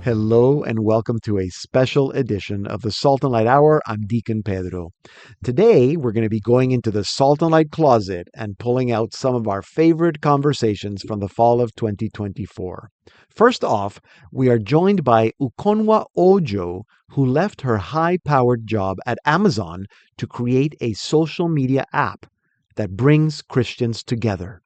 Hello and welcome to a special edition of the Salt and Light Hour. I'm Deacon Pedro. Today, we're going to be going into the Salt and Light closet and pulling out some of our favorite conversations from the fall of 2024. First off, we are joined by Ukonwa Ojo, who left her high-powered job at Amazon to create a social media app that brings Christians together.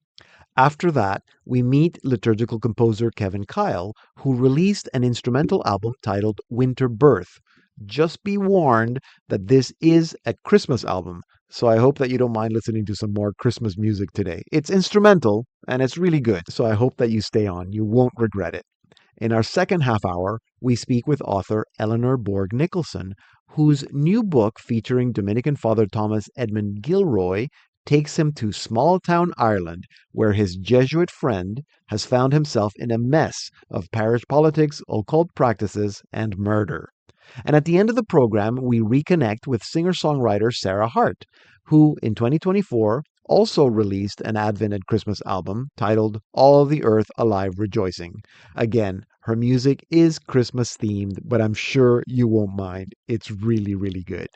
After that, we meet liturgical composer Keil, who released an instrumental album titled Winter Birth. Just be warned that this is a Christmas album, so I hope that you don't mind listening to some more Christmas music today. It's instrumental, and it's really good, so I hope that you stay on. You won't regret it. In our second half hour, we speak with author Eleanor Borg Nicholson, whose new book featuring Dominican Father Thomas Edmund Gilroy takes him to small-town Ireland, where his Jesuit friend has found himself in a mess of parish politics, occult practices, and murder. And at the end of the program, we reconnect with singer-songwriter Sarah Hart, who in 2024 also released an Advent and Christmas album titled All the Earth Alive Rejoicing. Again, her music is Christmas-themed, but I'm sure you won't mind. It's really, really good.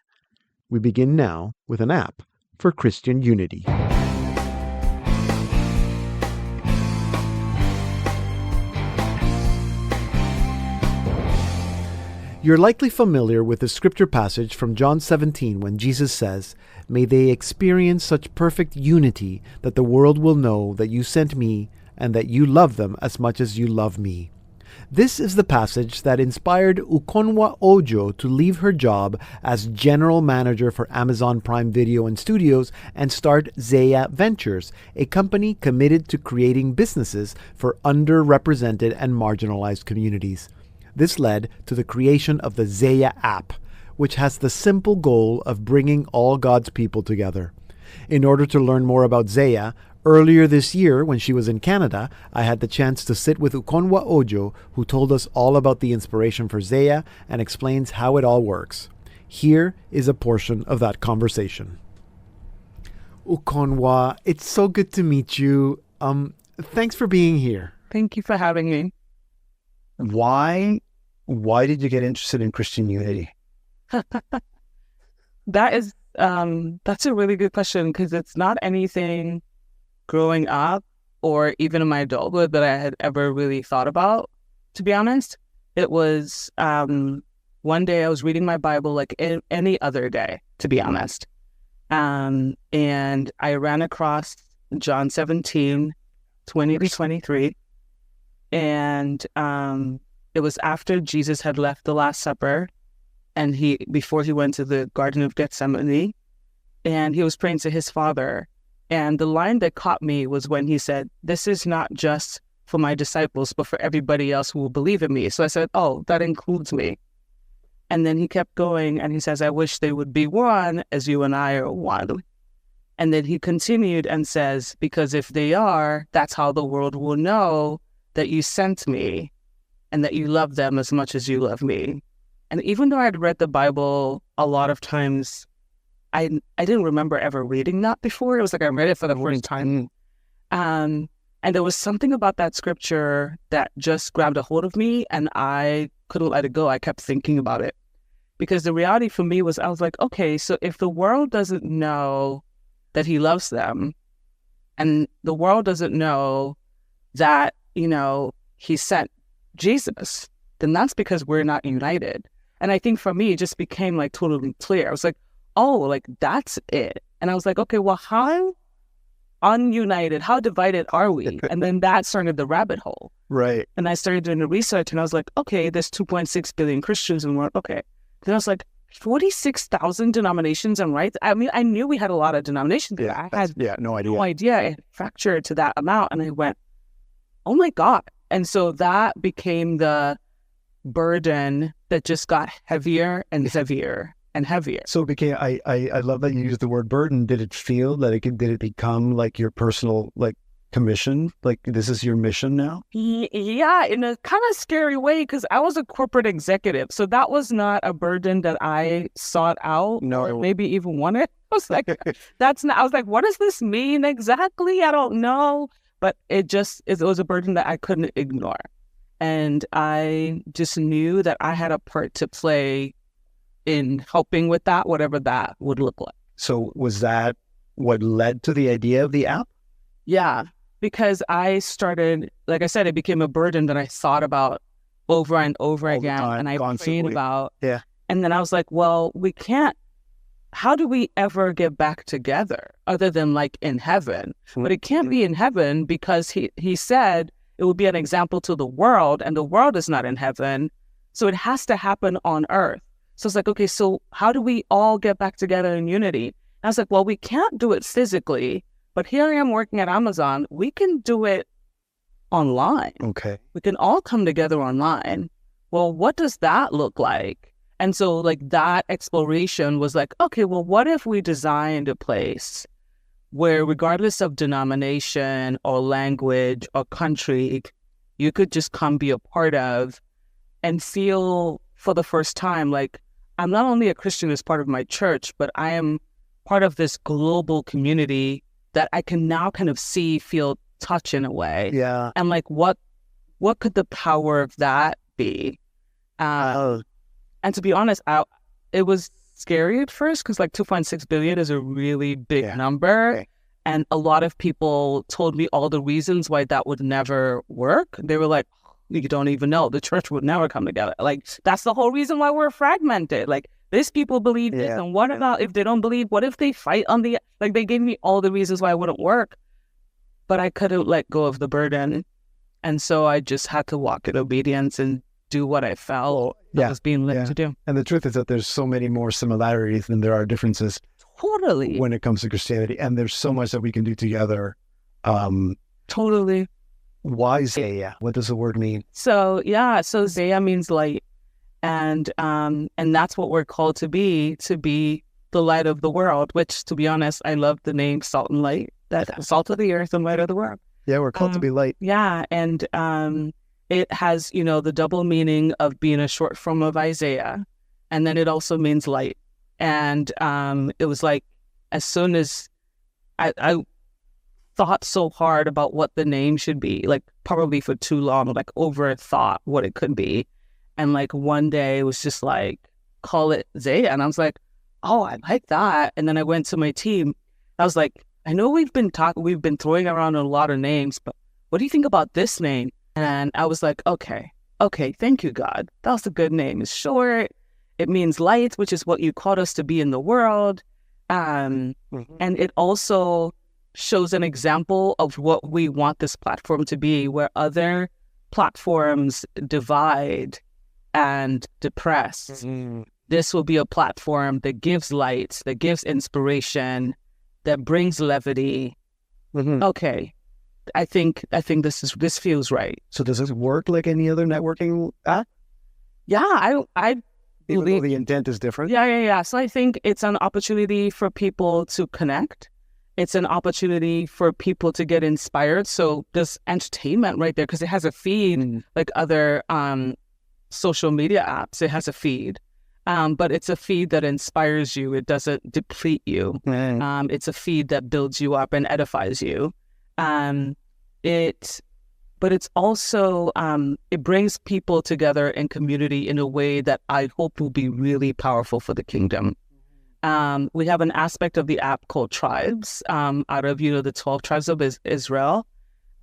We begin now with an app for Christian unity. You're likely familiar with the scripture passage from John 17 when Jesus says, "May they experience such perfect unity that the world will know that you sent me and that you love them as much as you love me." This is the passage that inspired Ukonwa Ojo to leave her job as general manager for Amazon Prime Video and Studios and start Zaia Ventures, a company committed to creating businesses for underrepresented and marginalized communities. This led to the creation of the Zaia app, which has the simple goal of bringing all God's people together. In order to learn more about Zaia, earlier this year, when she was in Canada, I had the chance to sit with Ukonwa Ojo, who told us all about the inspiration for Zaia and explains how it all works. Here is a portion of that conversation. Ukonwa, it's so good to meet you. Thanks for being here. Thank you for having me. Why did you get interested in Christian unity? That's a really good question, because it's not anything growing up or even in my adulthood that I had ever really thought about, to be honest. It was one day I was reading my Bible like any other day, to be honest. And I ran across John 17, 20 to 23. And it was after Jesus had left the Last Supper and before he went to the Garden of Gethsemane, and he was praying to his Father. And the line that caught me was when he said, "This is not just for my disciples, but for everybody else who will believe in me." So I said, "Oh, that includes me." And then he kept going and he says, "I wish they would be one as you and I are one." And then he continued and says, "Because if they are, that's how the world will know that you sent me and that you love them as much as you love me." And even though I had read the Bible a lot of times, I didn't remember ever reading that before. It was like I read it for the first time. And there was something about that scripture that just grabbed a hold of me, and I couldn't let it go. I kept thinking about it. Because the reality for me was, I was like, okay, so if the world doesn't know that he loves them, and the world doesn't know that, he sent Jesus, then that's because we're not united. And I think for me, it just became like totally clear. I was like, oh, like that's it. And I was like, okay, well, how ununited, how divided are we? And then that started the rabbit hole. Right. And I started doing the research, and I was like, okay, there's 2.6 billion Christians in the world. Okay. Then I was like, 46,000 denominations and rights. I mean, I knew we had a lot of denominations. Yeah, I had no idea. no idea it fractured to that amount. And I went, oh my God. And so that became the burden that just got heavier and heavier and heavier. So it became, I love that you used the word burden. Did it feel that did it become like your personal, like, commission? Like, this is your mission now? Yeah, in a kind of scary way, because I was a corporate executive. So that was not a burden that I sought out or maybe even wanted. I was like, I was like, what does this mean exactly? I don't know. But it was a burden that I couldn't ignore. And I just knew that I had a part to play in helping with that, whatever that would look like. So was that what led to the idea of the app? Yeah, because I started, like I said, it became a burden that I thought about over and over All the again. time, And I constantly. prayed about. Yeah. And then I was like, well, we can't. How do we ever get back together other than like in heaven? But it can't be in heaven because he said it would be an example to the world, and the world is not in heaven. So it has to happen on earth. So it's like, okay, so how do we all get back together in unity? And I was like, well, we can't do it physically, but here I am working at Amazon. We can do it online. Okay. We can all come together online. Well, what does that look like? And so like that exploration was like, okay, well, what if we designed a place where regardless of denomination or language or country, you could just come be a part of and feel for the first time like I'm not only a Christian as part of my church, but I am part of this global community that I can now kind of see, feel, touch in a way. Yeah. And like what could the power of that be? And to be honest, it was scary at first because like 2.6 billion is a really big number. Okay. And a lot of people told me all the reasons why that would never work. They were like, you don't even know. The church would never come together. Like, that's the whole reason why we're fragmented. Like, these people believe this. And what about if they don't believe? What if they fight on the... Like, they gave me all the reasons why it wouldn't work. But I couldn't let go of the burden. And so I just had to walk in obedience and do what I felt I was being led to do. And the truth is that there's so many more similarities than there are differences. Totally. When it comes to Christianity. And there's so much that we can do together. Totally. Why Zaia? What does the word mean? So Zaia means light. And that's what we're called to be the light of the world, which, to be honest, I love the name Salt and Light. That salt of the earth and light of the world. Yeah, we're called to be light. Yeah, and it has, the double meaning of being a short form of Isaiah, and then it also means light. And it was like, as soon as I thought so hard about what the name should be, like probably for too long, like overthought what it could be. And like one day it was just like, call it Zaia. And I was like, oh, I like that. And then I went to my team. I was like, I know we've been throwing around a lot of names, but what do you think about this name? And I was like, okay, thank you, God. That was a good name. It's short. It means light, which is what you called us to be in the world. And it also shows an example of what we want this platform to be, where other platforms divide and depress. This will be a platform that gives light, that gives inspiration, that brings levity. Okay, I think this feels right. So does this work like any other networking app? Yeah, I Even believe though the intent is different? Yeah. So I think it's an opportunity for people to connect. It's an opportunity for people to get inspired. So there's entertainment right there because it has a feed like other social media apps. It has a feed. But it's a feed that inspires you. It doesn't deplete you. It's a feed that builds you up and edifies you. But it's also, it brings people together in community in a way that I hope will be really powerful for the kingdom. We have an aspect of the app called Tribes, out of, the 12 tribes of Israel.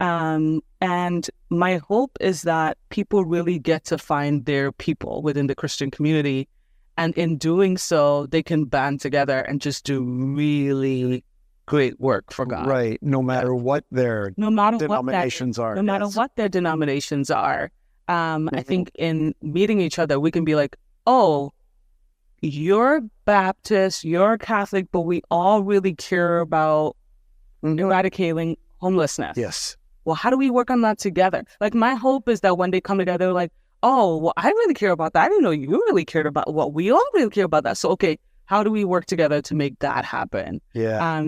And my hope is that people really get to find their people within the Christian community. And in doing so, they can band together and just do really great work for God. Right. No matter what their denominations are. No matter what their denominations are. I think in meeting each other, we can be like, oh, you're Baptist, you're Catholic, but we all really care about eradicating homelessness. Yes. Well, how do we work on that together? Like, my hope is that when they come together, like, oh, well, I really care about that. I didn't know you really cared about what we all really care about that. So, okay, how do we work together to make that happen? Yeah.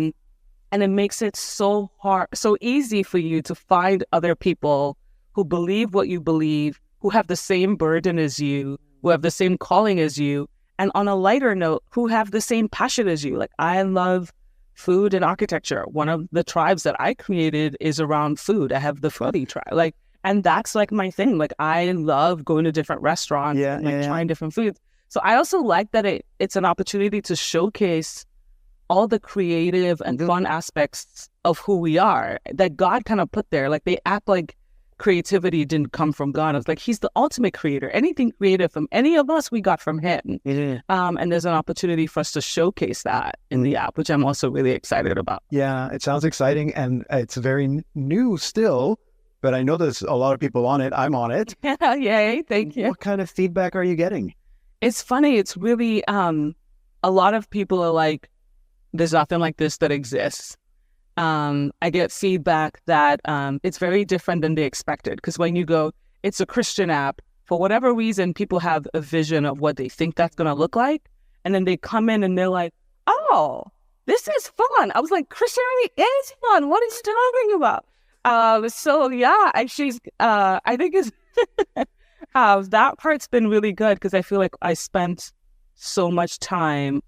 And it makes it so hard, so easy for you to find other people who believe what you believe, who have the same burden as you, who have the same calling as you, and on a lighter note, who have the same passion as you. Like, I love food and architecture. One of the tribes that I created is around food. I have the foodie tribe. And that's like my thing. Like I love going to different restaurants and trying different foods. So I also like that it's an opportunity to showcase all the creative and fun aspects of who we are that God kind of put there. Like they act like creativity didn't come from God. It's like he's the ultimate creator. Anything creative from any of us, we got from him. And there's an opportunity for us to showcase that in the app, which I'm also really excited about. Yeah, it sounds exciting, and it's very new still, but I know there's a lot of people on it. I'm on it. Yay, thank you. What kind of feedback are you getting? It's funny. It's really, a lot of people are like, there's nothing like this that exists. I get feedback that it's very different than they expected. Because when you go, it's a Christian app, for whatever reason, people have a vision of what they think that's going to look like. And then they come in and they're like, oh, this is fun. I was like, Christianity is fun. What are you talking about? So yeah, actually, I think it's that part's been really good because I feel like I spent so much time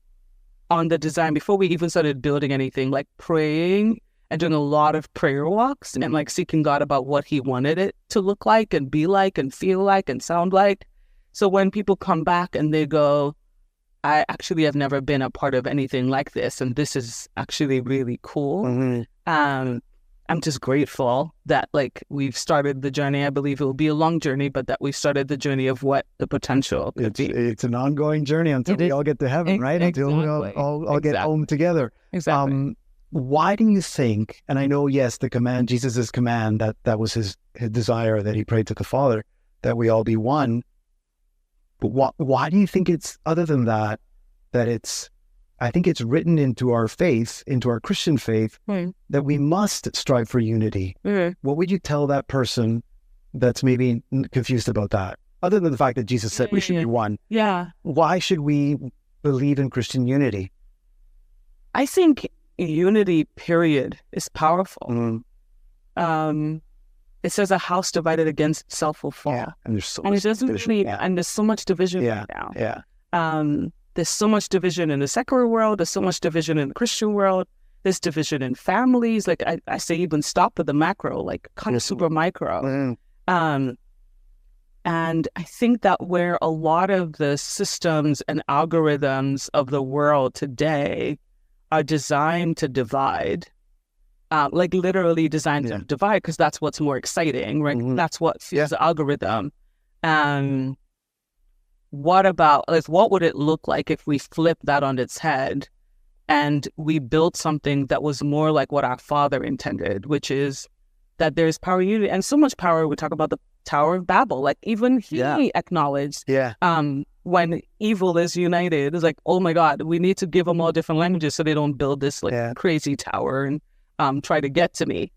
on the design before we even started building anything, like praying and doing a lot of prayer walks and like seeking God about what he wanted it to look like and be like and feel like and sound like. So when people come back and they go, I actually have never been a part of anything like this, and this is actually really cool. I'm just grateful that like we've started the journey. I believe it will be a long journey, but that we've started the journey of what the potential could be. It's an ongoing journey until we all get to heaven, right? Until we all get home together. Exactly. Why do you think, and I know, yes, the command, Jesus' command, that was his desire that he prayed to the Father, that we all be one. But why do you think it's, other than that I think it's written into our faith, into our Christian faith, that we must strive for unity. What would you tell that person that's maybe confused about that? Other than the fact that Jesus said we should be one. Yeah. Why should we believe in Christian unity? I think unity, period, is powerful. It says a house divided against itself will fall. Yeah. And there's so much division. And there's so much division right now. Yeah. There's so much division in the secular world. There's so much division in the Christian world. There's division in families. Like I say, even stop with the macro, like kind of super micro. And I think that where a lot of the systems and algorithms of the world today are designed to divide, like literally designed to divide, because that's what's more exciting, right? That's what feeds the algorithm. What about, like, what would it look like if we flipped that on its head and we built something that was more like what our Father intended, which is that there's power unity, and so much power. We talk about the Tower of Babel, like even he acknowledged when evil is united, it's like, oh my God, we need to give them all different languages so they don't build this like crazy tower and try to get to me.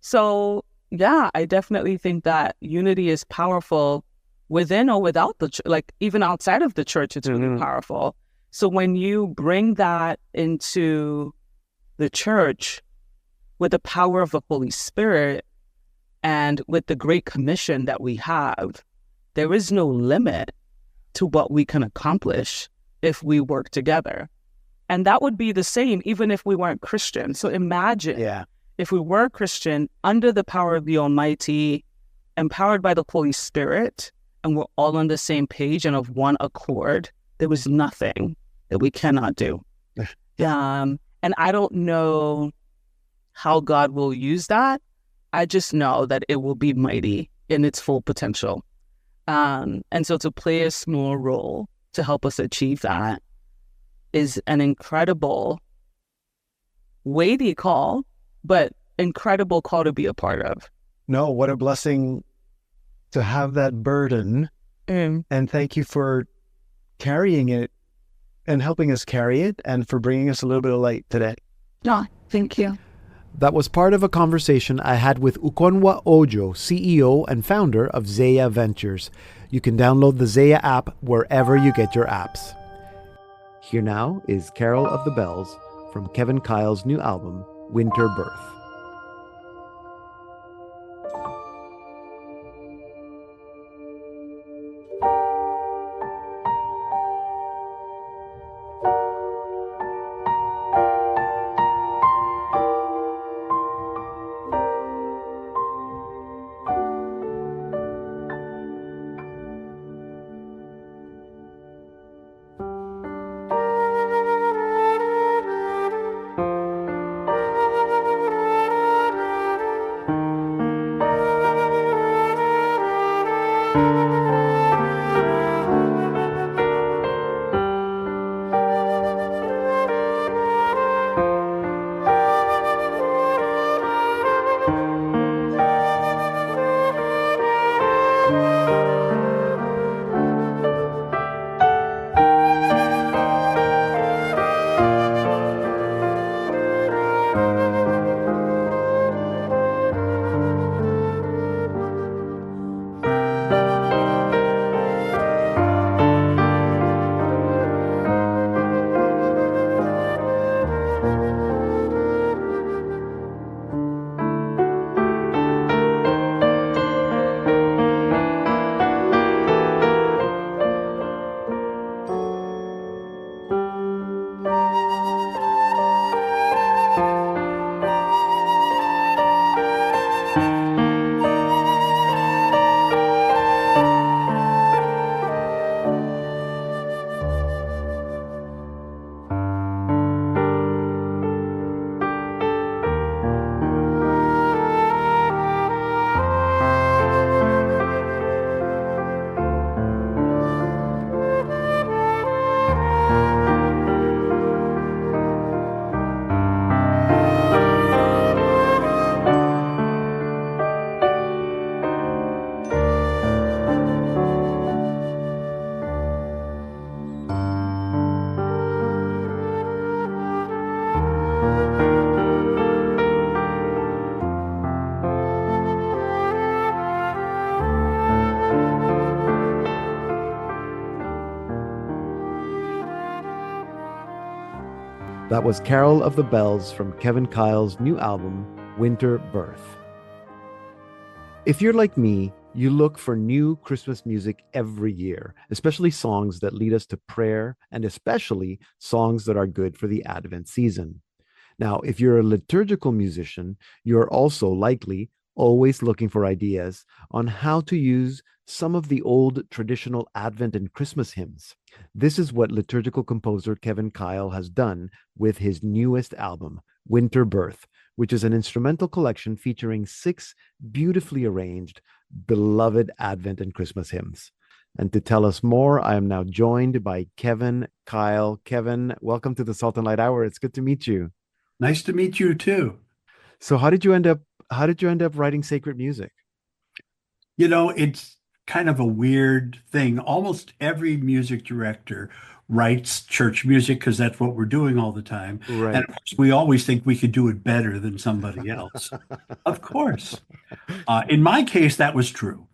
So yeah, I definitely think that unity is powerful within or without the church, like even outside of the church, it's really powerful. So when you bring that into the church with the power of the Holy Spirit and with the Great Commission that we have, there is no limit to what we can accomplish if we work together. And that would be the same even if we weren't Christian. So imagine if we were Christian, under the power of the Almighty, empowered by the Holy Spirit, and we're all on the same page and of one accord, there was nothing that we cannot do. And I don't know how God will use that. I just know that it will be mighty in its full potential. And so to play a small role to help us achieve that is an incredible, weighty call, but incredible call to be a part of. No, what a blessing to have that burden. And thank you for carrying it and helping us carry it, and for bringing us a little bit of light today. No, thank you. That was part of a conversation I had with Ukonwa Ojo, CEO and founder of Zaia Ventures. You can download the Zaia app wherever you get your apps. Here now is Carol of the Bells from Kevin Keil's new album, Winter Birth. That was Carol of the Bells from Kevin Keil's new album, Winter Birth. If you're like me, you look for new Christmas music every year, especially songs that lead us to prayer, and especially songs that are good for the Advent season. Now, if you're a liturgical musician, you're also likely always looking for ideas on how to use some of the old traditional Advent and Christmas hymns. This is what liturgical composer Kevin Keil has done with his newest album, Winter Birth, which is an instrumental collection featuring 6 beautifully arranged, beloved Advent and Christmas hymns. And to tell us more, I am now joined by Kevin Keil. Kevin, welcome to the Salt and Light Hour. It's good to meet you. Nice to meet you too. So how did you end up writing sacred music? You know, it's kind of a weird thing. Almost every music director writes church music because that's what we're doing all the time. Right. And of course, we always think we could do it better than somebody else. Of course. In my case, that was true.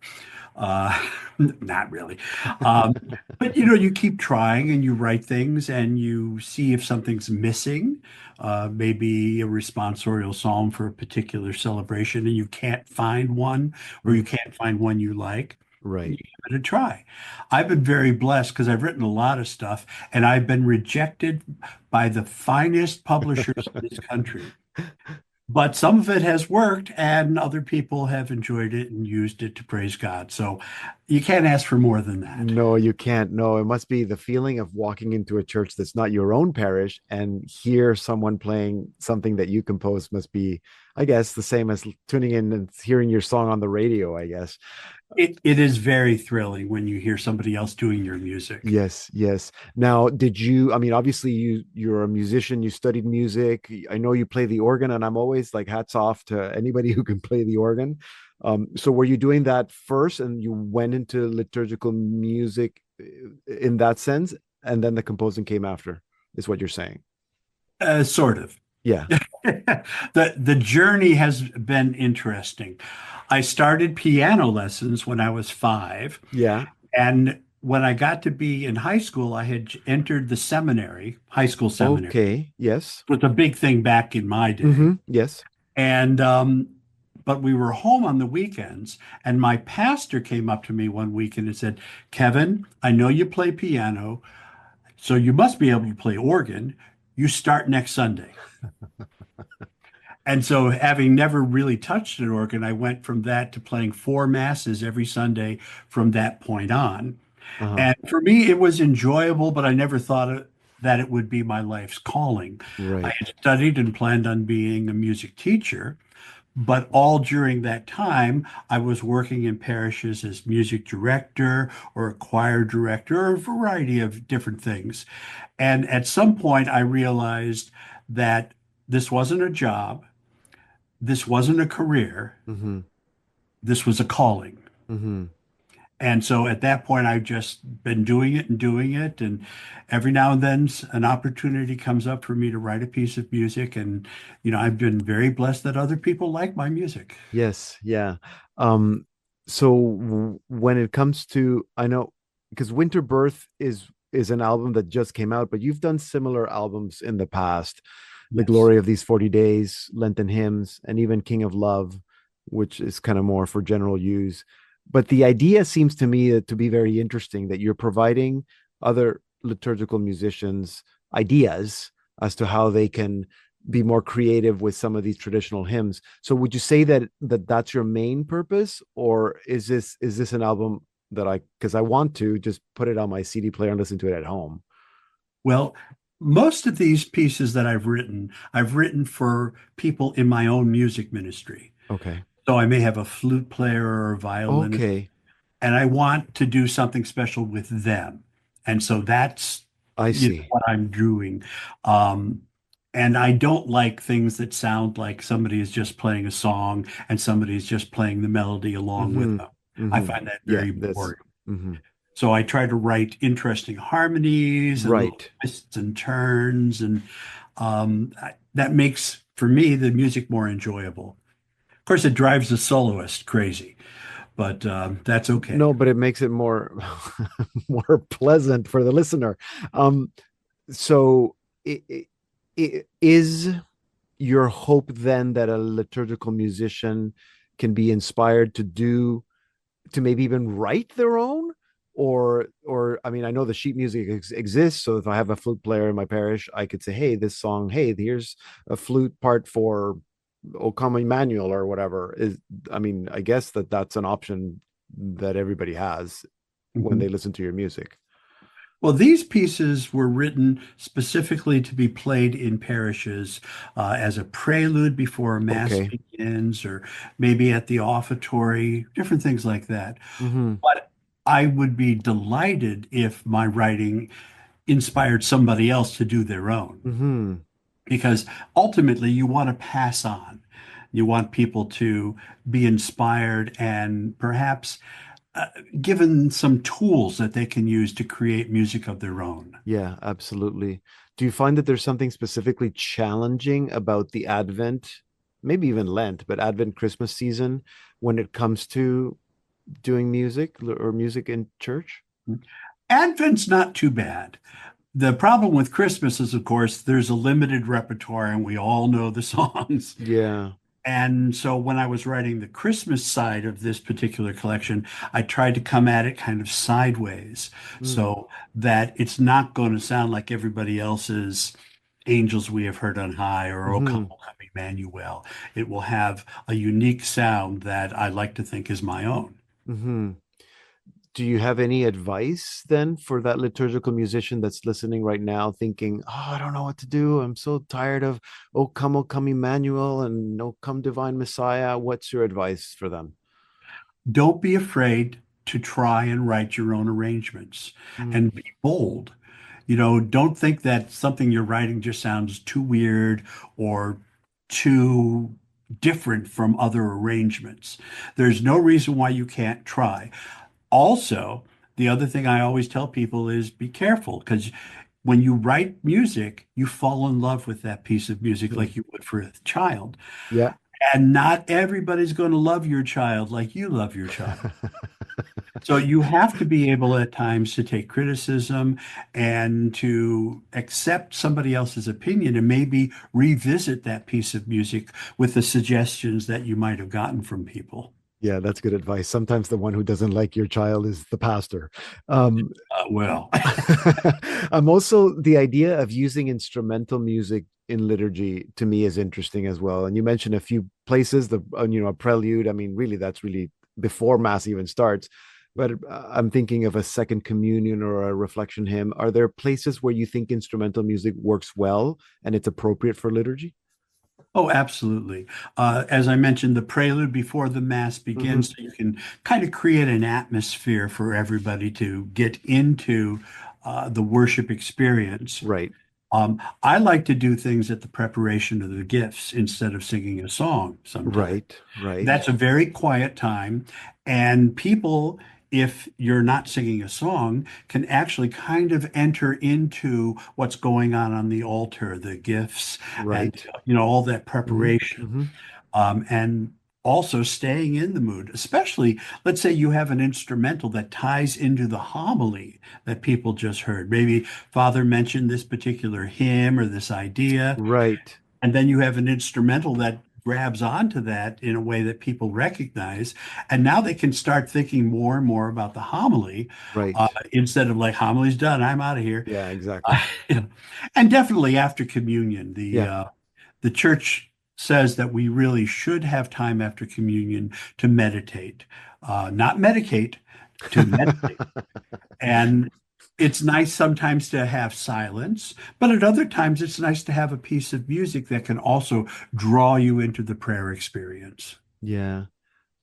Not really. But you keep trying and you write things and you see if something's missing, maybe a responsorial psalm for a particular celebration, and you can't find one, or you can't find one you like. Right. You give it a try. I've been very blessed because I've written a lot of stuff and I've been rejected by the finest publishers in this country. But some of it has worked and other people have enjoyed it and used it to praise God. So you can't ask for more than that. No, you can't. No, it must be the feeling of walking into a church that's not your own parish and hear someone playing something that you composed must be, I guess, the same as tuning in and hearing your song on the radio, I guess. It is very thrilling when you hear somebody else doing your music. Yes, yes. Now, obviously you're a musician, you studied music. I know you play the organ, and I'm always like hats off to anybody who can play the organ. So were you doing that first and you went into liturgical music in that sense, and then the composing came after, is what you're saying? Sort of. Yeah. The journey has been interesting. I started piano lessons when I was 5. Yeah. And when I got to be in high school, I had entered the seminary, high school seminary. Okay. Yes. It was a big thing back in my day. Mm-hmm. Yes. And but we were home on the weekends, and my pastor came up to me one weekend and said, "Kevin, I know you play piano, so you must be able to play organ. You start next Sunday." And so, having never really touched an organ, I went from that to playing 4 masses every Sunday from that point on. Uh-huh. And for me, it was enjoyable, but I never thought that it would be my life's calling. Right. I had studied and planned on being a music teacher, but all during that time, I was working in parishes as music director or a choir director or a variety of different things. And at some point, I realized that this wasn't a job. This wasn't a career. Mm-hmm. This was a calling. Mm-hmm. And so at that point, I've just been doing it and doing it. And every now and then an opportunity comes up for me to write a piece of music. And, I've been very blessed that other people like my music. Yes. Yeah. So when it comes to, I know, because Winter Birth is an album that just came out, but you've done similar albums in the past. The Yes. Glory of These 40 Days, Lenten Hymns, and even King of Love, which is kind of more for general use. But the idea seems to me to be very interesting, that you're providing other liturgical musicians ideas as to how they can be more creative with some of these traditional hymns. So would you say that that's your main purpose, or is this an album that because I want to just put it on my CD player and listen to it at home? Well, most of these pieces that I've written for people in my own music ministry. Okay. So I may have a flute player or a violinist, Okay. and I want to do something special with them. And so that's I see. what I'm doing. And I don't like things that sound like somebody is just playing a song and somebody is just playing the melody along with them. I find that very boring. Mm-hmm. So I try to write interesting harmonies and little Right. twists and turns, and that makes, for me, the music more enjoyable. Of course, it drives the soloist crazy, but that's okay. No, but it makes it more more pleasant for the listener. So Is your hope then that a liturgical musician can be inspired to maybe even write their own? Or I mean, I know the sheet music exists, so if I have a flute player in my parish, I could say, hey, this song, hey, here's a flute part for O Come Emmanuel or whatever. I mean, I guess that's an option that everybody has when Mhm. they listen to your music. Well, these pieces were written specifically to be played in parishes as a prelude before a mass Okay. begins, or maybe at the offertory, different things like that. Mm-hmm. But I would be delighted if my writing inspired somebody else to do their own, Mm-hmm. because ultimately you want to pass on. You want people to be inspired and perhaps uh, given some tools that they can use to create music of their own. Yeah, absolutely. Do you find that there's something specifically challenging about the Advent, maybe even Lent, but Advent Christmas season when it comes to doing music or music in church? Advent's not too bad. The problem with Christmas is, of course, there's a limited repertoire and we all know the songs. Yeah. And so when I was writing the Christmas side of this particular collection, I tried to come at it kind of sideways Mm. so that it's not going to sound like everybody else's Angels We Have Heard on High or O Come, Hmm. O Come Emmanuel. It will have a unique sound that I like to think is my own. Hmm. Do you have any advice then for that liturgical musician that's listening right now, thinking, "Oh, I don't know what to do. I'm so tired of O come, Emmanuel, and O come, Divine Messiah." What's your advice for them? Don't be afraid to try and write your own arrangements Mm. and be bold. Don't think that something you're writing just sounds too weird or too different from other arrangements. There's no reason why you can't try. Also, the other thing I always tell people is be careful, because when you write music, you fall in love with that piece of music Mm. like you would for a child. Yeah. And not everybody's going to love your child like you love your child. So you have to be able at times to take criticism and to accept somebody else's opinion and maybe revisit that piece of music with the suggestions that you might have gotten from people. Yeah, that's good advice. Sometimes the one who doesn't like your child is the pastor. Um, Well, I'm also the idea of using instrumental music in liturgy to me is interesting as well. And you mentioned a few places, a prelude. I mean, really, that's really before mass even starts. But I'm thinking of a second communion or a reflection hymn. Are there places where you think instrumental music works well and it's appropriate for liturgy? oh, absolutely. As I mentioned, the prelude before the mass Hmm. begins, so you can kind of create an atmosphere for everybody to get into the worship experience. Right, I like to do things at the preparation of the gifts instead of singing a song sometimes. right, right, That's a very quiet time, and people, if you're not singing a song, can actually kind of enter into what's going on the altar, the gifts, and right. all that Hmm. preparation, Hmm. and also staying in the mood. Especially, let's say you have an instrumental that ties into the homily that people just heard. Maybe Father mentioned this particular hymn or this idea, Right, and then you have an instrumental that grabs onto that in a way that people recognize. And now they can start thinking more and more about the homily right. instead of like, homily's done, I'm out of here. Yeah, exactly. You know. And definitely after communion, Yeah. the church says that we really should have time after communion to meditate, not medicate, to meditate. And it's nice sometimes to have silence, but at other times it's nice to have a piece of music that can also draw you into the prayer experience. Yeah.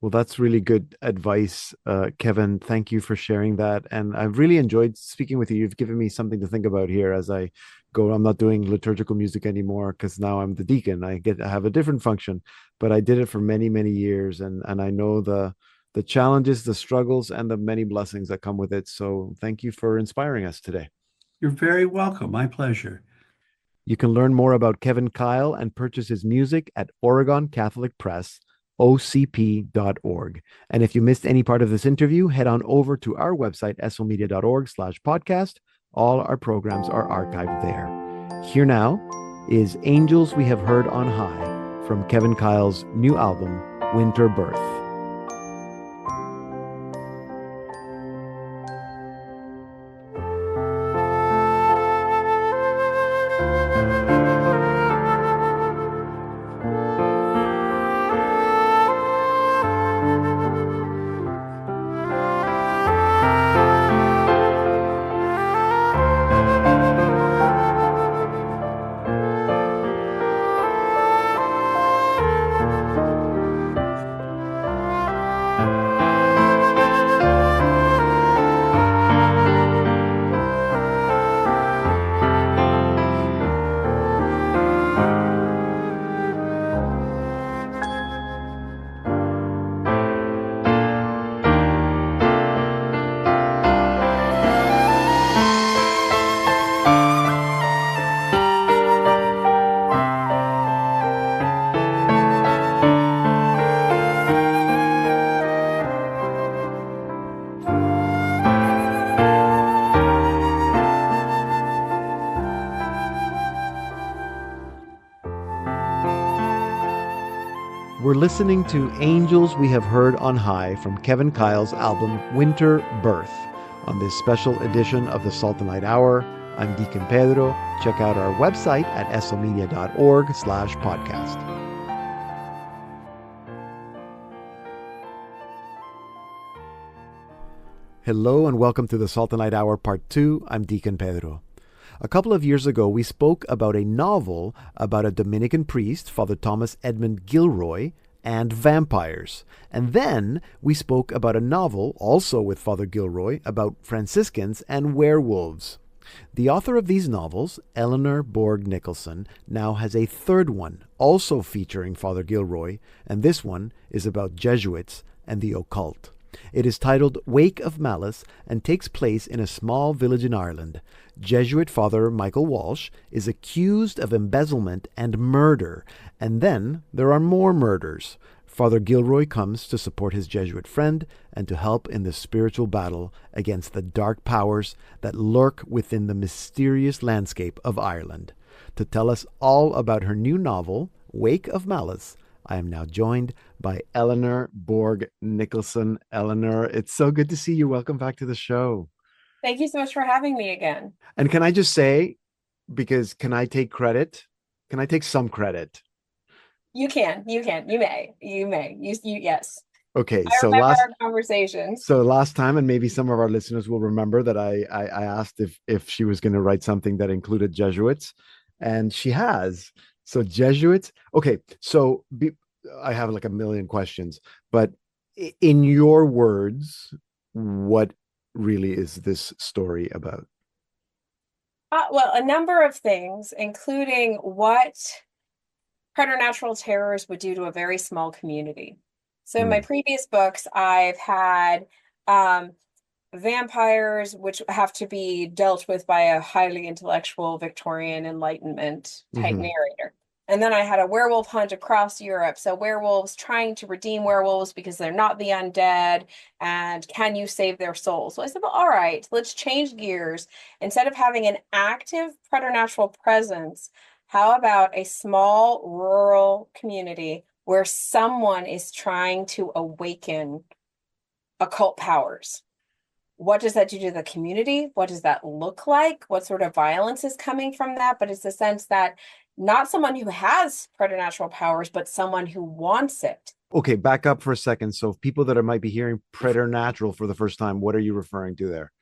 Well, that's really good advice, Kevin. Thank you for sharing that. And I've really enjoyed speaking with you. You've given me something to think about here as I go. I'm not doing liturgical music anymore because now I'm the deacon. I have a different function, but I did it for many, many years, and I know the challenges, the struggles, and the many blessings that come with it. So thank you for inspiring us today. You're very welcome. My pleasure. You can learn more about Kevin Keil and purchase his music at Oregon Catholic Press, ocp.org. And if you missed any part of this interview, head on over to our website, somedia.org/podcast. All our programs are archived there. Here now is Angels We Have Heard on High from Keil's new album, Winter Birth. We're listening to Angels We Have Heard on High from Keil's album Winter Birth on this special edition of the Sultan Light Hour. I'm Deacon Pedro. Check out our website at somedia.org/podcast. Hello and welcome to the Sultan Light Hour Part 2. I'm Deacon Pedro. A couple of years ago, we spoke about a novel about a Dominican priest, Father Thomas Edmund Gilroy, and vampires. And then we spoke about a novel, also with Father Gilroy, about Franciscans and werewolves. The author of these novels, Eleanor Borg Nicholson, now has a third one, also featuring Father Gilroy, and this one is about Jesuits and the occult. It is titled Wake of Malice and takes place in a small village in Ireland. Jesuit Father Michael Walsh is accused of embezzlement and murder, and then there are more murders. Father Gilroy comes to support his Jesuit friend and to help in the spiritual battle against the dark powers that lurk within the mysterious landscape of Ireland. To tell us all about her new novel, Wake of Malice, I am now joined by Eleanor Borg Nicholson. Eleanor, it's so good to see you. Welcome back to the show. Thank you so much for having me again. And can I just say, because can I take credit? Can I take some credit? You may. Yes. Okay. I remember our conversations. So last time, and maybe some of our listeners will remember that I asked if she was going to write something that included Jesuits, and she has. So Jesuits. Okay. So I have like a million questions, but in your words, what really is this story about? Well, a number of things, including what preternatural terrors would do to a very small community. So in my previous books, I've had vampires, which have to be dealt with by a highly intellectual Victorian Enlightenment type narrator. And then I had a werewolf hunt across Europe. So werewolves trying to redeem werewolves because they're not the undead. And can you save their souls? So I said, well, all right, let's change gears. Instead of having an active preternatural presence, how about a small rural community where someone is trying to awaken occult powers? What does that do to the community? What does that look like? What sort of violence is coming from that? But it's the sense that not someone who has preternatural powers, but someone who wants it. Okay, back up for a second. So people that might be hearing preternatural for the first time, what are you referring to there?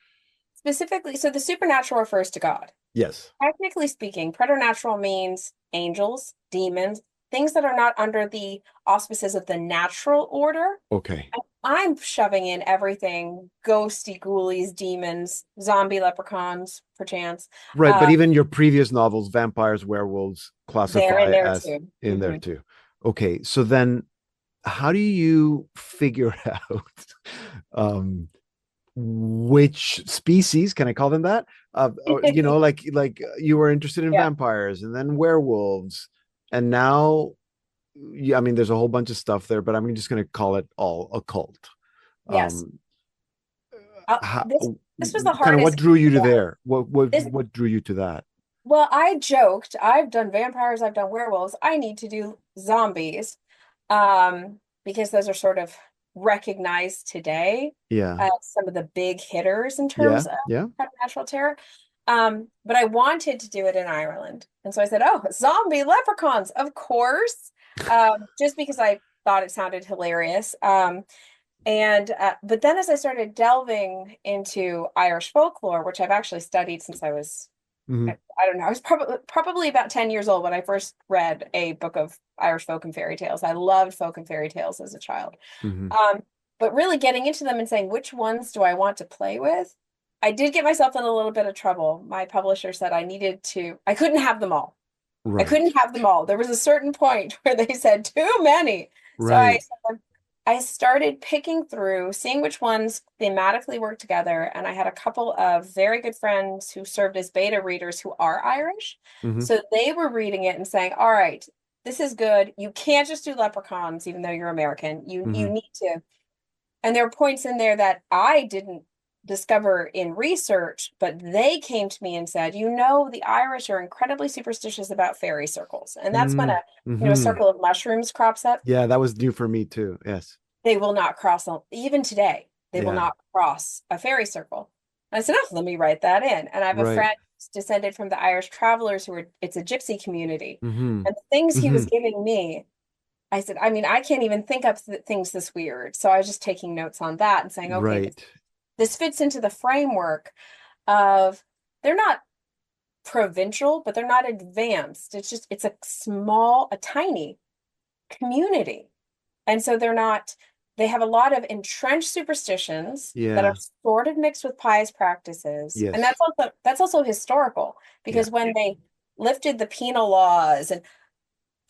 Specifically, so the supernatural refers to God. Yes. Technically speaking, preternatural means angels, demons, things that are not under the auspices of the natural order. Okay. And I'm shoving in everything, ghosty ghoulies, demons, zombie leprechauns, perchance. Right, but even your previous novels, vampires, werewolves, classify as in there too. Okay, so then how do you figure out which species, can I call them that? You know, like you were interested in vampires and then werewolves, and now, I mean, there's a whole bunch of stuff there, but I'm just going to call it all occult. Yes. This was the hardest. Kind of what drew you to there? What drew you to that? Well, I joked, I've done vampires, I've done werewolves. I need to do zombies, because those are sort of recognized today Yeah. as some of the big hitters in Yeah. terms of Yeah. supernatural terror. But I wanted to do it in Ireland. And so I said, oh, zombie leprechauns, of course. Just because I thought it sounded hilarious. But then as I started delving into Irish folklore, which I've actually studied since I was, Hmm. I don't know, I was probably about 10 years old when I first read a book of Irish folk and fairy tales. I loved folk and fairy tales as a child. Hmm. But really getting into them and saying, which ones do I want to play with? I did get myself in a little bit of trouble. My publisher said I couldn't have them all. I Right. couldn't have them all. There was a certain point where they said too many. So Right. I started picking through, seeing which ones thematically work together. And I had a couple of very good friends who served as beta readers who are Irish. Hmm. So they were reading it and saying, all right, this is good. You can't just do leprechauns, even though you're American. You Hmm. need to. And there are points in there that I didn't discover in research, but they came to me and said, you know, the Irish are incredibly superstitious about fairy circles. And that's when a Hmm. circle of mushrooms crops up. Yeah, that was new for me too. Yes. They will not cross, even today, they will Yeah. not cross a fairy circle. And I said, oh, let me write that in. And I have a Right. friend who's descended from the Irish travelers it's a gypsy community. Hmm. And the things he Hmm. was giving me, I said, I mean, I can't even think up things this weird. So I was just taking notes on that and saying, okay, Right. this fits into the framework of, they're not provincial, but they're not advanced. It's a tiny community. And so they have a lot of entrenched superstitions that are Yeah. sort of mixed with pious practices. And Yes. that's also historical, Yeah. because when they lifted the penal laws and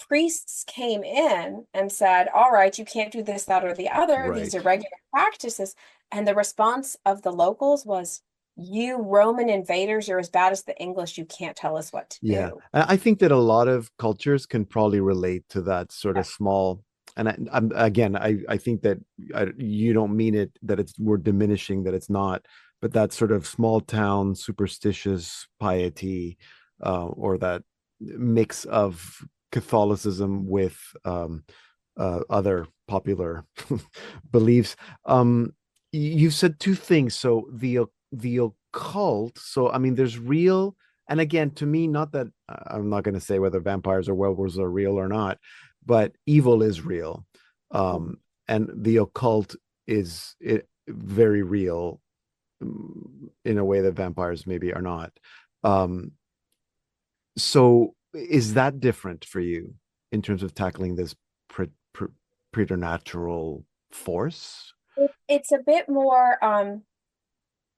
priests came in and said, all right, you can't do this, that, or the other. These Right. are regular practices. And the response of the locals was, you Roman invaders are as bad as the English. You can't tell us what to Yeah. do. I think that a lot of cultures can probably relate to that sort of small. And I think that you don't mean it that we're diminishing that it's not, but that sort of small town superstitious piety, or that mix of Catholicism with other popular beliefs. You've said two things. So the occult. So I mean, there's real, and again, to me, not that I'm not going to say whether vampires or werewolves are real or not, but evil is real, Mhm. and the occult is very real, in a way that vampires maybe are not. Um, so is that different for you in terms of tackling this pre pre preternatural force? It's a bit more,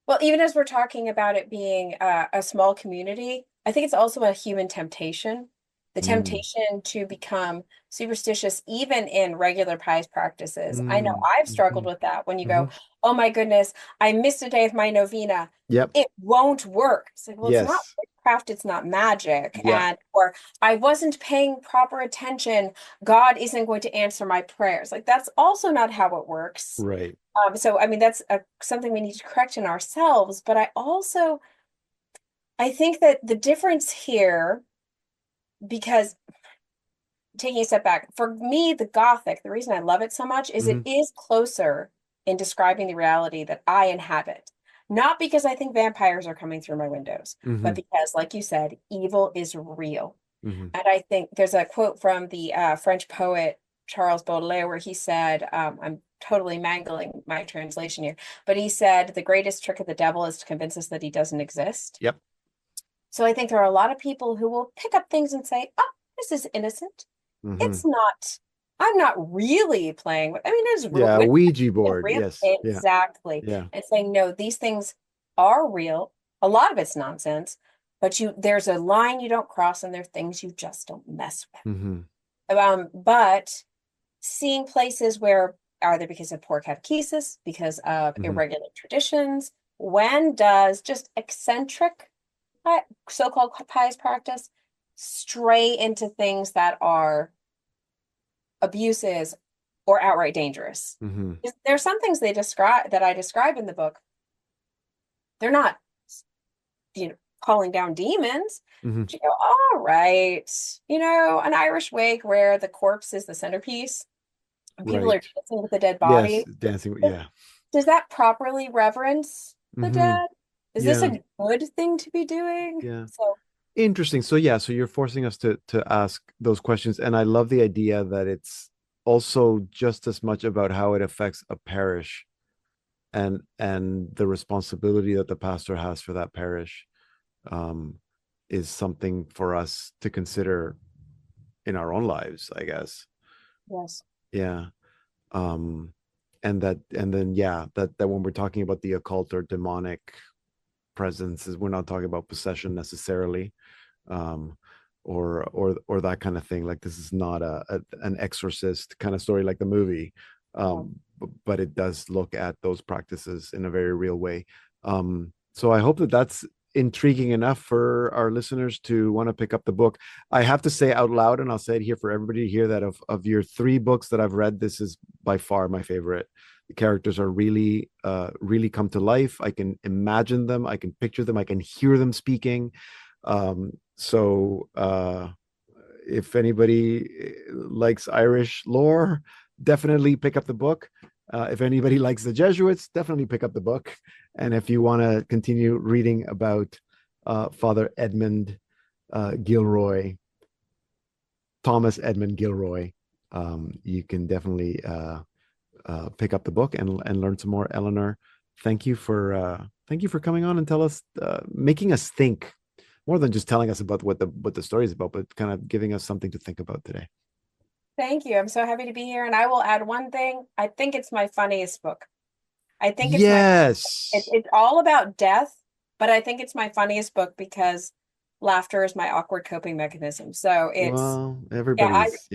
well, even as we're talking about it being a small community, I think it's also a human temptation. The Mm, temptation to become superstitious, even in regular pious practices. I know mm, I've struggled mhm, with that when you go, mhm. oh my goodness, I missed a day of my novena. Yep. It won't work. It's like, well, it's not Yes. witchcraft, it's not magic. Yeah. Or I wasn't paying proper attention. God isn't going to answer my prayers. Like, that's also not how it works. Right. So, I mean, that's something we need to correct in ourselves. But I think that the difference here, because taking a step back, for me, the Gothic, the reason I love it so much is it Hmm. is closer in describing the reality that I inhabit. Not because I think vampires are coming through my windows, but Hmm. because, like you said, evil is real. Hmm. And I think there's a quote from the French poet Charles Baudelaire where he said, I'm totally mangling my translation here, but he said, the greatest trick of the devil is to convince us that he doesn't exist. Yep. So I think there are a lot of people who will pick up things and say, oh, this is innocent. Hmm. It's not, I'm not really playing with, I mean, it's Yeah. with Ouija board. real. Yes. Yeah. Exactly. Yeah. And saying, no, these things are real. A lot of it's nonsense, but there's a line you don't cross and there are things you just don't mess Hmm. with. But seeing places where, either because of poor catechesis, because of Hmm. irregular traditions, when does just eccentric so-called pious practice stray into things that are abuses or outright dangerous? Hmm. There are some things that I describe in the book. They're not, calling down demons. Mhm. But you go, all right, an Irish wake where the corpse is the centerpiece and people are Right. dancing with the dead Yes, body. dancing. Yeah. Does that properly reverence the Hmm. dead? Is this Yeah. a good thing to be doing? Yeah. So Interesting. So yeah, so you're forcing us to ask those questions, and I love the idea that it's also just as much about how it affects a parish and the responsibility that the pastor has for that parish is something for us to consider in our own lives, I guess. yes. Yeah. Um, and then that when we're talking about the occult or demonic presences, we're not talking about possession necessarily, or that kind of thing. Like, this is not an exorcist kind of story like the movie, but it does look at those practices in a very real way. So I hope that that's intriguing enough for our listeners to want to pick up the book. I have to say out loud, and I'll say it here for everybody to hear, that of your 3 books that I've read, this is by far my favorite. The characters are really come to life. I can imagine them, I can picture them, I can hear them speaking. So if anybody likes Irish lore, definitely pick up the book. If anybody likes the Jesuits, definitely pick up the book. And if you want to continue reading about Father Edmund Gilroy, Thomas Edmund Gilroy, you can definitely pick up the book and learn some more. Eleanor, thank you for coming on and making us think, more than just telling us about what the story is about, but kind of giving us something to think about today. Thank you. I'm so happy to be here. And I will add one thing. I think it's my funniest book. I think it's it's all about death, but I think it's my funniest book because laughter is my awkward coping mechanism. So everybody's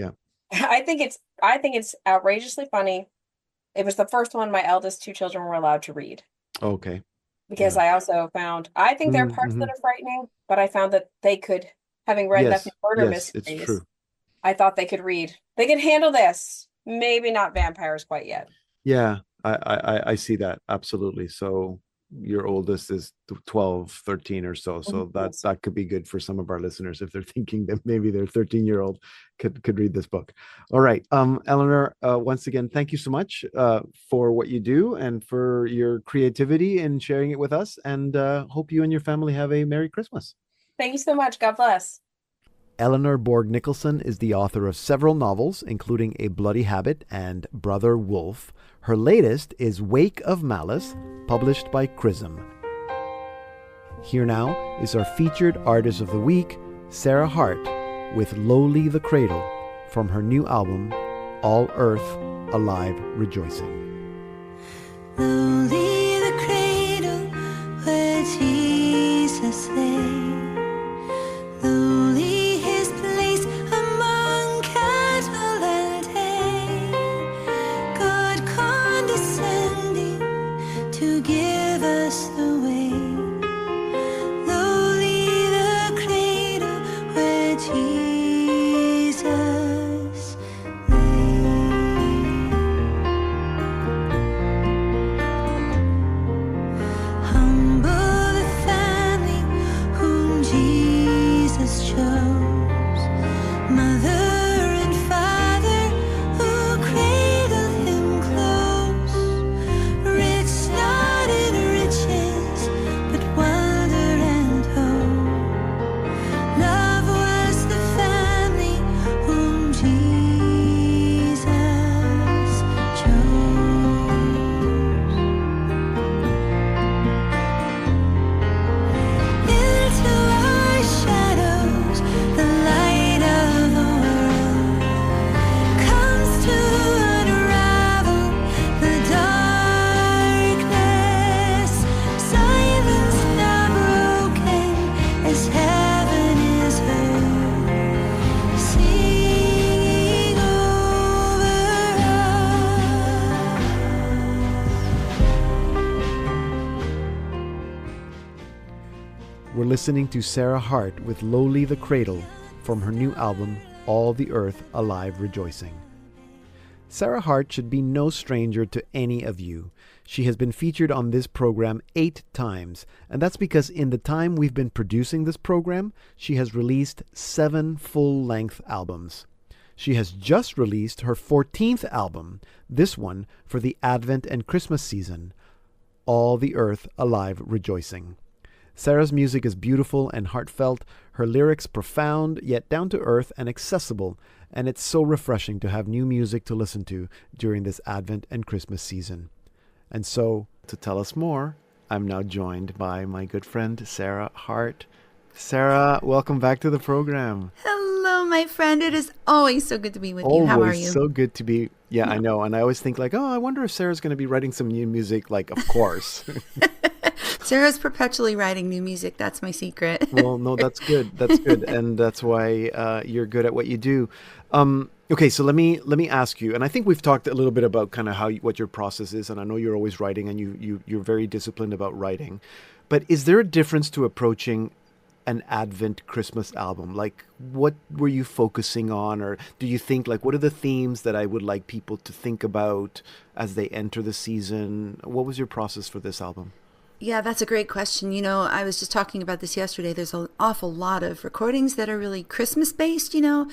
I think it's outrageously funny. It was the first one my eldest 2 children were allowed to read. Okay. Because I also found, I think there are parts that are frightening, but I found that they could, having read enough murder mysteries, it's true. I thought they could read. They could handle this. Maybe not vampires quite yet. Yeah, I see that. Absolutely. So your oldest is 12, 13 or so. So that could be good for some of our listeners if they're thinking that maybe their 13-year-old could read this book. All right. Eleanor, once again, thank you so much for what you do and for your creativity in sharing it with us. And hope you and your family have a Merry Christmas. Thank you so much. God bless. Eleanor Borg Nicholson is the author of several novels, including A Bloody Habit and Brother Wolf. Her latest is Wake of Malice, published by Chrism. Here now is our featured artist of the week, Sarah Hart, with Lowly the Cradle, from her new album, All Earth Alive Rejoicing. Lowly the cradle where Jesus lay. Lowly his place among cattle and hay. God condescending to give us the way. Lowly the cradle where Jesus lay. Humble the family whom Jesus chose, mother and father who cradled him close, rich not in riches, but wonder and hope. Love was the family whom Jesus chose. Into our shadows, the light of the world comes to unravel the darkness. Silence now broken as heaven is heard, singing over us. We're listening to Sarah Hart with Lowly the Cradle from her new album, All the Earth Alive Rejoicing. Sarah Hart should be no stranger to any of you. She has been featured on this program 8 times, and that's because in the time we've been producing this program, she has released 7 full-length albums. She has just released her 14th album, this one for the Advent and Christmas season, All the Earth Alive Rejoicing. Sarah's music is beautiful and heartfelt, her lyrics profound yet down to earth and accessible, and it's so refreshing to have new music to listen to during this Advent and Christmas season. And so, to tell us more, I'm now joined by my good friend Sarah Hart. Sarah, welcome back to the program. Hello, my friend. It is always so good to be with you. How are you? Always so good to be. Yeah, I know. And I always think like, oh, I wonder if Sarah's going to be writing some new music. Like, of course. Sarah's perpetually writing new music. That's my secret. Well, no, that's good. That's good. And that's why you're good at what you do. Okay, so let me ask you, and I think we've talked a little bit about kind of what your process is, and I know you're always writing and you're very disciplined about writing. But is there a difference to approaching an Advent Christmas album? Like, what were you focusing on, or do you think like, what are the themes that I would like people to think about as they enter the season? What was your process for this album? Yeah, that's a great question. You know, I was just talking about this yesterday. There's an awful lot of recordings that are really Christmas based, you know.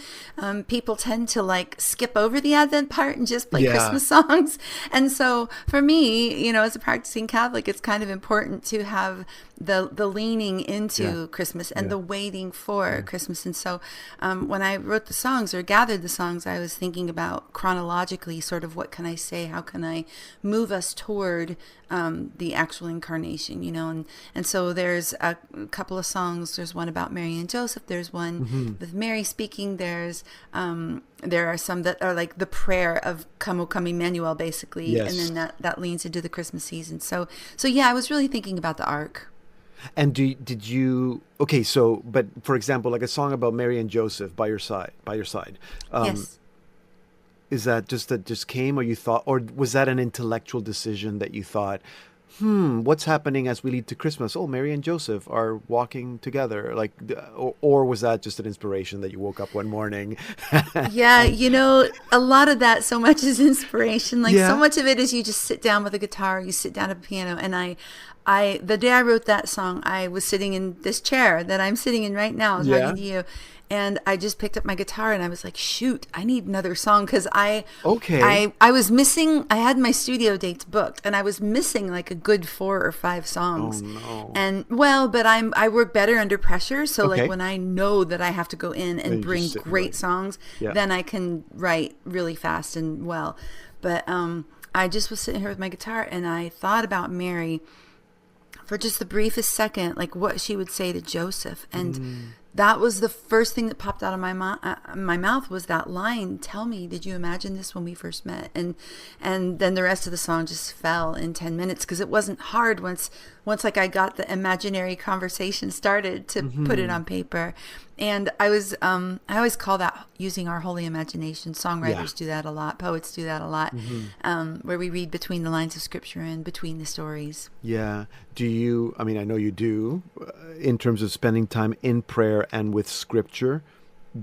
People tend to like skip over the Advent part and just play Christmas songs. And so for me, you know, as a practicing Catholic, it's kind of important to have the leaning into Christmas and the waiting for Christmas. And so when I wrote the songs or gathered the songs, I was thinking about chronologically sort of what can I say, how can I move us toward the actual incarnation, you know. And so there's a couple of songs. There's one about Mary and Joseph. There's one with Mary speaking. There are some that are like the prayer of Come, O Come, Emmanuel, basically. And then that leans into the Christmas season. So yeah, I was really thinking about the arc. And did you, okay, so, but for example, like a song about Mary and Joseph by your side, Yes. Is that just came, or you thought, or was that an intellectual decision that you thought, what's happening as we lead to Christmas? Oh, Mary and Joseph are walking together, like, or was that just an inspiration that you woke up one morning? Yeah, you know, a lot of that so much is inspiration. Like so much of it is you just sit down with a guitar, you sit down at a piano, and I the day I wrote that song, I was sitting in this chair that I'm sitting in right now talking to you. And I just picked up my guitar and I was like, shoot, I need another song. Cause I was missing, I had my studio dates booked and I was missing like a good 4 or 5 songs. Oh, no. And but I work better under pressure. So like when I know that I have to go in and bring great songs, then I can write really fast and well. But I just was sitting here with my guitar and I thought about Mary for just the briefest second, like what she would say to Joseph. And that was the first thing that popped out of my mouth was that line, tell me, did you imagine this when we first met? And then the rest of the song just fell in 10 minutes because it wasn't hard once like I got the imaginary conversation started to put it on paper. And I always call that using our holy imagination. Songwriters do that a lot. Poets do that a lot, where we read between the lines of scripture and between the stories. Yeah. Do you, I mean, I know you do, in terms of spending time in prayer and with scripture,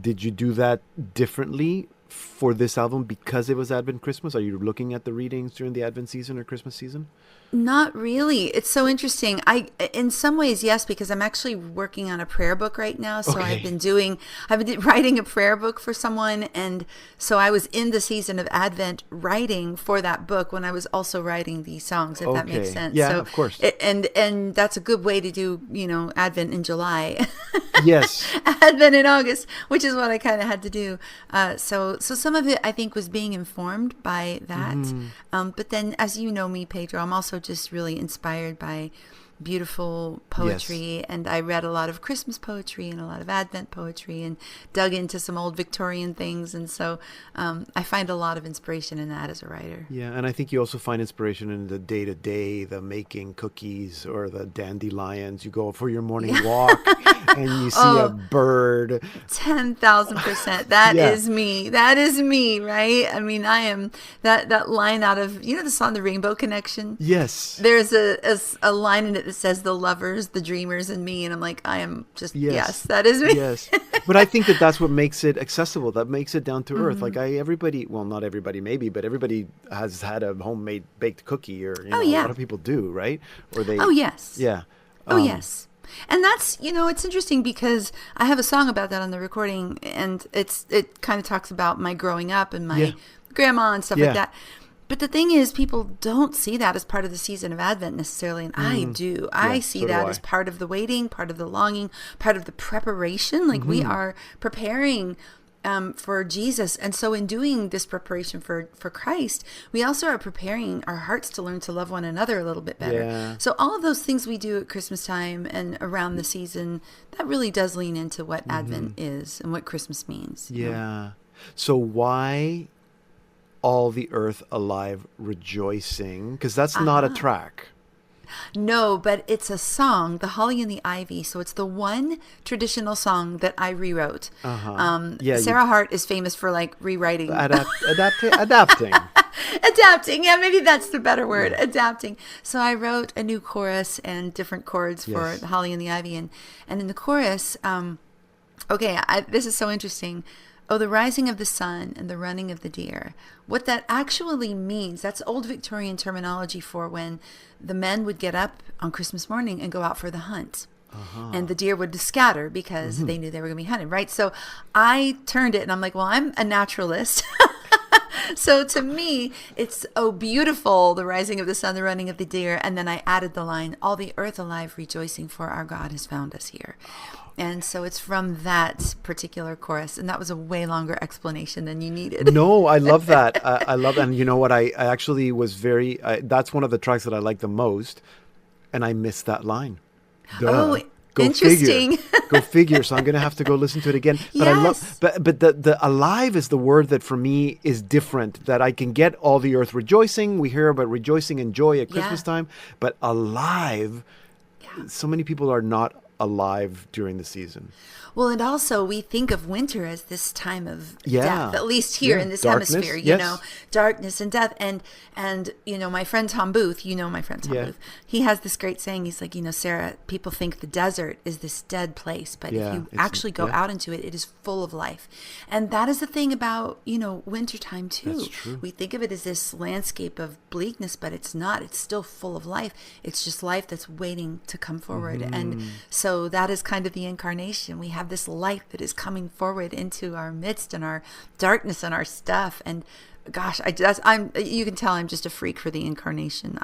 did you do that differently for this album because it was Advent Christmas? Are you looking at the readings during the Advent season or Christmas season? Not really. It's so interesting. In some ways, yes, because I'm actually working on a prayer book right now. So I've been writing a prayer book for someone. And so I was in the season of Advent writing for that book when I was also writing these songs, if that makes sense. Yeah, so of course. And that's a good way to do, you know, Advent in July. Yes. Advent in August, which is what I kind of had to do. So some of it, I think, was being informed by that. But then, as you know me, Pedro, I'm also just really inspired by beautiful poetry, and I read a lot of Christmas poetry and a lot of Advent poetry and dug into some old Victorian things, and so I find a lot of inspiration in that as a writer. Yeah, and I think you also find inspiration in the day-to-day, the making cookies or the dandelions. You go for your morning walk and you see a bird. 10,000%. That is me. That is me, right? I mean, I am that line out of, you know, the song The Rainbow Connection? Yes. There's a line in it that says the lovers, the dreamers, and me, and I'm like, I am just yes, that is me. Yes. But I think that that's what makes it accessible. That makes it down to earth. Like everybody, well, not everybody, maybe, but everybody has had a homemade baked cookie, or Oh, a yeah. lot of people do, right? Or they. Oh, yes. Yeah. Oh, yes. And that's, it's interesting because I have a song about that on the recording, and it kind of talks about my growing up and my grandma and stuff Yeah. like that. But the thing is, people don't see that as part of the season of Advent necessarily, and I do. I see so do that I. as part of the waiting, part of the longing, part of the preparation. Like we are preparing for Jesus. And so in doing this preparation for Christ, we also are preparing our hearts to learn to love one another a little bit better. Yeah. So all of those things we do at Christmas time and around the season, that really does lean into what Advent is and what Christmas means. Yeah. So why all the earth alive rejoicing? Because that's not a track. No, but it's a song, The Holly and the Ivy. So it's the one traditional song that I rewrote. Yeah, Sarah Hart is famous for like rewriting. Adapting. Adapting. Yeah, maybe that's the better word. Adapting. So I wrote a new chorus and different chords for Yes. The Holly and the Ivy. And in the chorus, this is so interesting. Oh, the rising of the sun and the running of the deer. What that actually means, that's old Victorian terminology for when the men would get up on Christmas morning and go out for the hunt. And the deer would scatter because they knew they were going to be hunted, right? So I turned it and I'm like, well, I'm a naturalist. So to me, it's, oh, beautiful, the rising of the sun, the running of the deer. And then I added the line, all the earth alive rejoicing, for our God has found us here. And so it's from that particular chorus. And that was a way longer explanation than you needed. No, I love that. I love, and you know what? I actually was that's one of the tracks that I like the most. And I missed that line. Duh. Oh, Go interesting. Figure. Go figure. So I'm going to have to go listen to it again. But I love, but the alive is the word that for me is different, that I can get all the earth rejoicing. We hear about rejoicing and joy at Christmas time, but alive, so many people are not alive during the season. Well, and also we think of winter as this time of death, at least here in this Darkness, hemisphere, you know, darkness and death. And you know, my friend Tom Booth, Booth, he has this great saying. He's like, Sarah, people think the desert is this dead place, but if you actually go out into it, it is full of life. And that is the thing about, wintertime too. That's true. We think of it as this landscape of bleakness, but it's not. It's still full of life. It's just life that's waiting to come forward. And so that is kind of the incarnation. We have this light that is coming forward into our midst and our darkness and our stuff. And gosh, you can tell I'm just a freak for the incarnation.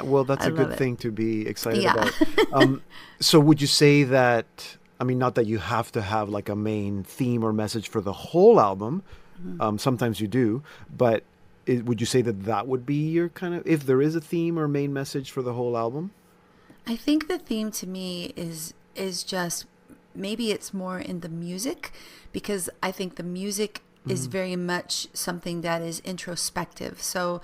Well, that's I a good love it. thing to be excited about. So would you say that, not that you have to have like a main theme or message for the whole album. Sometimes you do, but would you say that would be your kind of, if there is a theme or main message for the whole album? I think the theme to me is just, maybe it's more in the music, because I think the music is very much something that is introspective. So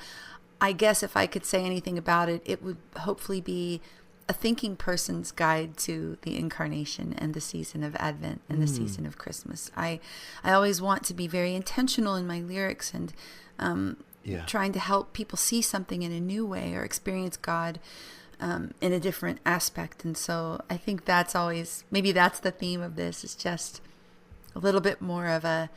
I guess if I could say anything about it, it would hopefully be a thinking person's guide to the incarnation and the season of Advent and the season of Christmas. I always want to be very intentional in my lyrics and trying to help people see something in a new way or experience God in a different aspect. And so I think that's always, maybe that's the theme of this, is just a little bit more of a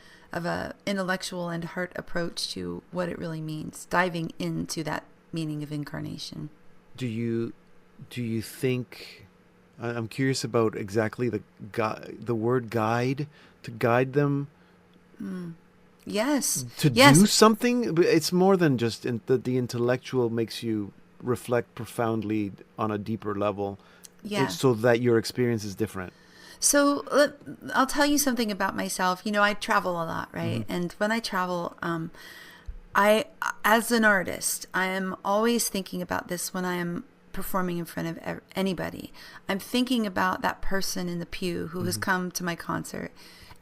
intellectual and heart approach to what it really means, diving into that meaning of incarnation. Do you think, I'm curious about exactly the word guide, to guide them? Yes. To do something? It's more than just the intellectual makes you reflect profoundly on a deeper level, so that your experience is different. So I'll tell you something about myself. I travel a lot, right? And when I travel, as an artist, I am always thinking about this when I am performing in front of anybody. I'm thinking about that person in the pew who has come to my concert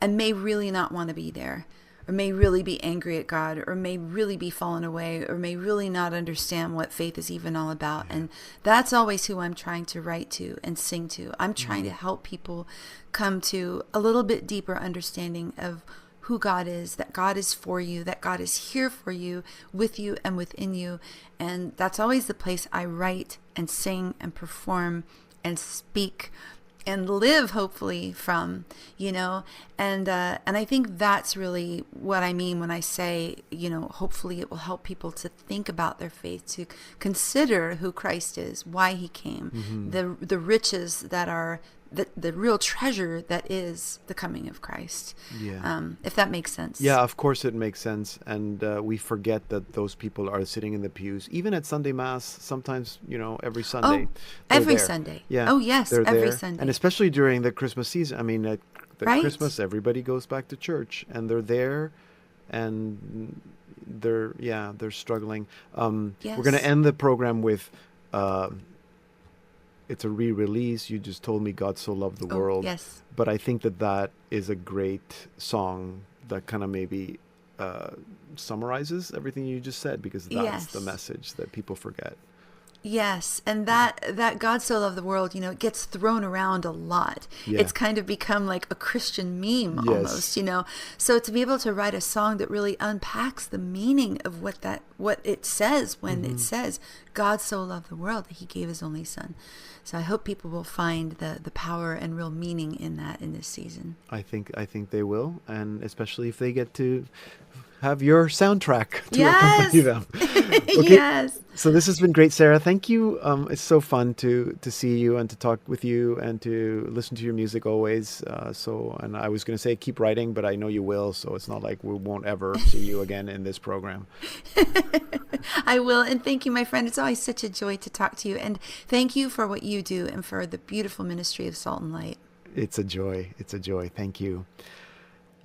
and may really not want to be there, or may really be angry at God, or may really be fallen away, or may really not understand what faith is even all about. And that's always who I'm trying to write to and sing to. I'm trying to help people come to a little bit deeper understanding of who God is, that God is for you, that God is here for you, with you and within you. And that's always the place I write and sing and perform and speak. live hopefully from, and I think that's really what I mean when I say, hopefully it will help people to think about their faith, to consider who Christ is, why he came, the riches that are the real treasure that is the coming of Christ. Yeah. If that makes sense. Yeah, of course it makes sense. And we forget that those people are sitting in the pews, even at Sunday Mass, sometimes, every Sunday. Every there. Sunday. Yeah. Oh, yes, they're every there. Sunday. And especially during the Christmas season. I mean, at Right. Christmas, everybody goes back to church and they're there and they're struggling. Yes. We're going to end the program with... it's a re-release. You just told me God so loved the world. Yes. But I think that is a great song that kind of maybe summarizes everything you just said, because that's the message that people forget. Yes, and that God so loved the world, it gets thrown around a lot. Yeah. It's kind of become like a Christian meme almost, So to be able to write a song that really unpacks the meaning of what it says when it says God so loved the world that he gave his only son. So I hope people will find the power and real meaning in that in this season. I think they will, and especially if they get to have your soundtrack to accompany them. Okay. Yes. So this has been great, Sarah. Thank you. It's so fun to see you and to talk with you and to listen to your music always. And I was going to say keep writing, but I know you will. So it's not like we won't ever see you again in this program. I will. And thank you, my friend. It's always such a joy to talk to you. And thank you for what you do and for the beautiful ministry of Salt and Light. It's a joy. It's a joy. Thank you.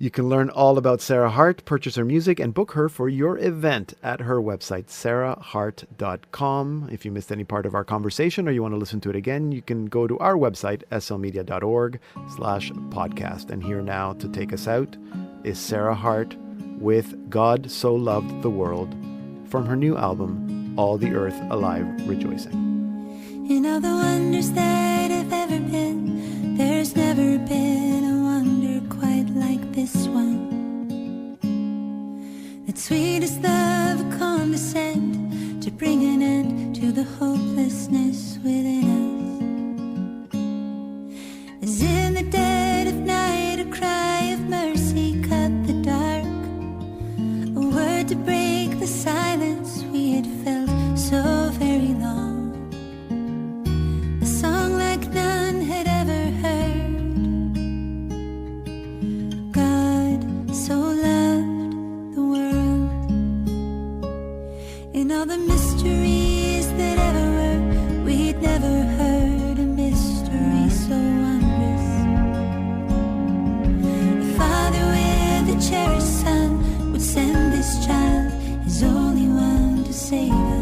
You can learn all about Sarah Hart, purchase her music, and book her for your event at her website, sarahhart.com. If you missed any part of our conversation or you want to listen to it again, you can go to our website, slmedia.org/podcast. And here now to take us out is Sarah Hart with God So Loved the World from her new album, All the Earth Alive Rejoicing. In all the wonders that have ever been, there's never been a wonder quite like this one. That sweetest love would condescend to bring an end to the hopelessness within us. As in the dead of night a cry of mercy cut the dark, a word to break the silence we had felt so very long. A song like none had ever heard. God so loved the world. In all the mysteries that ever were, we'd never heard a mystery so wondrous. The Father with a cherished Son would send this child, his only one, to save us.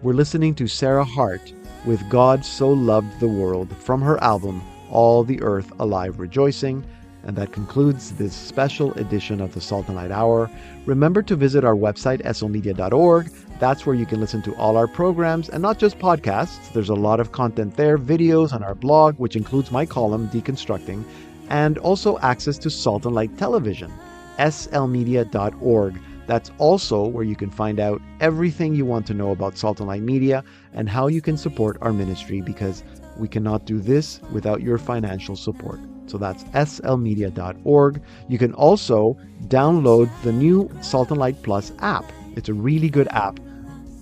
We're listening to Sarah Hart with God So Loved the World from her album, All the Earth Alive Rejoicing. And that concludes this special edition of the Salt and Light Hour. Remember to visit our website, slmedia.org. That's where you can listen to all our programs, and not just podcasts. There's a lot of content there, videos on our blog, which includes my column, Deconstructing, and also access to Salt and Light Television, slmedia.org. That's also where you can find out everything you want to know about Salt and Light Media and how you can support our ministry, because we cannot do this without your financial support. So that's slmedia.org. You can also download the new Salt and Light Plus app. It's a really good app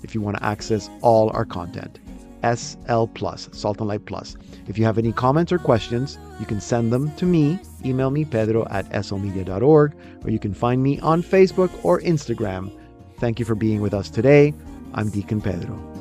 if you want to access all our content. SL Plus, Salt and Light Plus. If you have any comments or questions, you can send them to me. Email me, pedro@slmedia.org, or you can find me on Facebook or Instagram. Thank you for being with us today. I'm Deacon Pedro.